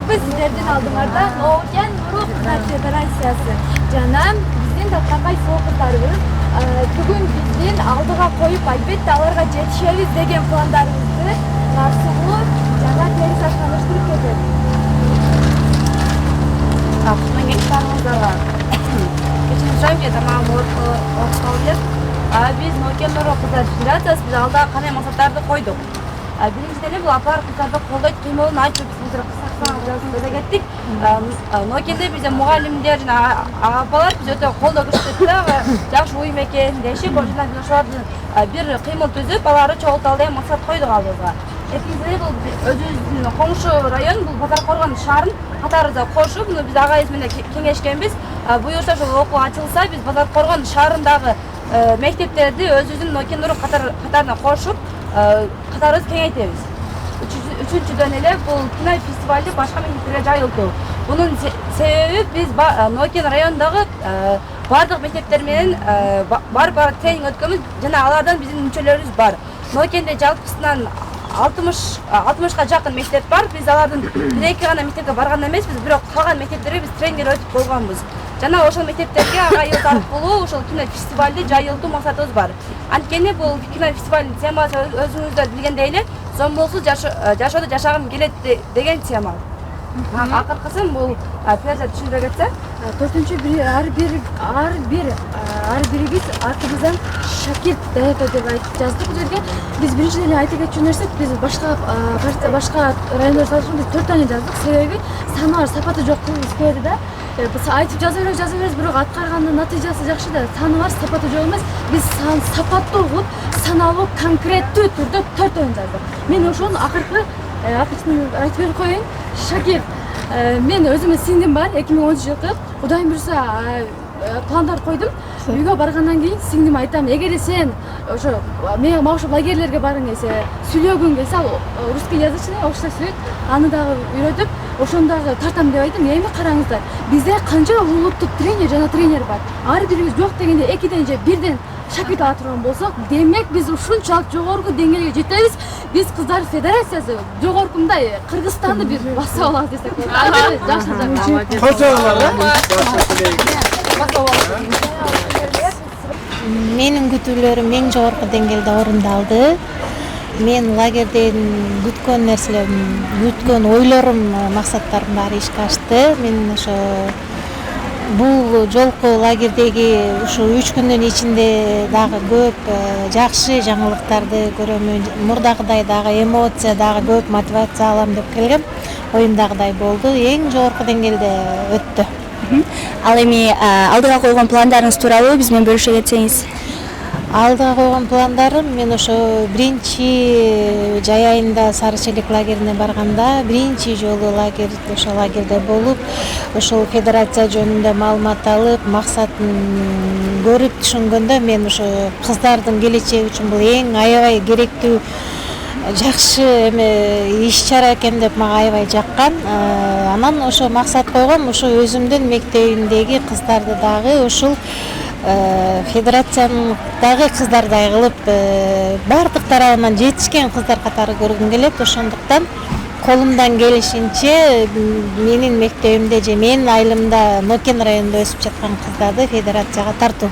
Biz sizlerden aldığımlarda Noken Nuru Kızlar Federasyası. Canım bizim de kakay soğuk kızlarımız. Bugün bizden aldığa koyup elbette alarga жетişeriz degen planlarımızı Narsulu Cana Teresa tanıştırıp getirdik. Kapısına geçtiğimizde var. Geçen önce tamam ortalıyız. Biz Noken Nuru Kızlar Federasyası biz aldığa kanay masatlarda koyduk. Birinciden bu apar kızlarda kolda kıymalını açıp biz kısaksan birazını öde gettik. Noken'de bize muhallimler, abalar biz öte kolda kıştıkta жақсы uyum eken deşik. O yüzden biz şuardan bir kıymal tüzüp aları çoğaltaldayan masat koyduk aldığımızda. Ekinizde bu özümüzün komşu rayon, bu Pazar Korgan şarın Katarıza koşup, biz ağa izminde kengeşkenbiz. Buyursa şu okul açılsa biz Pazar Korgan şarınдағы mekteplerdi özümüzün Noken Nuru Katarına koşup Katarız kengeytemiz. Üçüncüden ele bu Kınay Festivali başka mekteplere jayıldı. Bunun sebebi biz Noken rayonunдағы бардық мектептермен бар тренинг өткенбіз. Жана алардан биздин мүчөлөрүбүз бар. Нокенде жалпысынан 60-га жакын мектеп бар. Biz алардын бир-эки гана мектепке барган эмеспиз, бирок калган мектептерге biz тренинг өтүп болгонбуз. Жана ошол мектептерге ага эл аркылуу ошол кино фестивалды жайылтуу максатыбыз бар. Анткени бул кино фестивалдын темасы өзүңүздөр билгендей эле зомбулсуз жашоодо жашагым келет деген тема. Акыркысын бул Ферза түшүндүрө кетсе, Төртүнчү ар бирибиз артыбыздан шакирт даярдоо деп айтып жаздык бул жерге. Биз биринчиден эле айта кетчү нерсе, биз башка райондор салышып биз 4 таны жаздык. Себеби саны бар, сапаты жок кылгыбыз келди да. Айтып жаза беребиз, бирок аткаргандын натыйжасы жакшы да, саны бар, сапаты жок эмес. Биз сапаттуу кылып, саналуу, конкреттүү түрдө 4 oyun жаздык. Мен ошону акыркысын айтып берип коеюн. Шакир, мен өзүмө сиңдим бар, 2013 жылкы. Кудайым буйрса пландар койдум. Үйгө баргандан кийин сиңдим айтам, эгер сен ошо мага ошо лагерлерге баргың келсе, сүйлөгүң келсе, русский язычный орусча сүйлөйт, аны дагы үйрөтүп, ошондагы тартам деп айттым. Эми караңыздар, бизде канча улуттук тренер жана тренер бар. Ар бирибиз жок дегенде 2ден же 1ден шакирт ала турган болсок, демек биз ушунчалык жогорку деңгээлге жетебиз. Биз Кыздар Федерациясы жогоркундай Кыргызстанды бир басып алабыз десек болот. Менин күтүүлөрүм эң жогорку деңгээлде орундалды. Мен лагерден күткөн нерселерим, күткөн ойлорум, максаттарым баары ишке ашты. Мен ошо бул жолку лагердеги ушу 3 күндүн ичинде дагы көп жакшы жаңылыктарды көрөмүн. Мурдагыдай дагы эмоция, дагы көп мотивация алам деп келгем. Оюмдагыдай болду. Эң жогорку деңгээлде өттү. Ал эми алдыга койгон пландарыңыз тууралуу биз менен бөлүшө кетсеңиз. Алдыга койгон пландарым, мен ошо биринчи жай айында Сары Челек лагерине барганда, биринчи жолу ошол лагерде болуп, ошол федерация жөнүндө маалымат алып, максатын көрүп түшүнгөндө мен ошо кыздардын келечеги үчүн бул эң аябай керектүү жакшы иш-чара экен деп мага аябай жаккан. Анан ошо максат койгом, ошо өзүмдүн мектебимдеги кыздарды дагы ушул федерациядагы кыздардай кылып бардык тарабынан жетишкен кыздар катары көргүм келет. Ошондуктан колумдан келишинче менин мектебимде же менин айылымда Нокен районунда өсүп жаткан кыздарды федерацияга тартуу.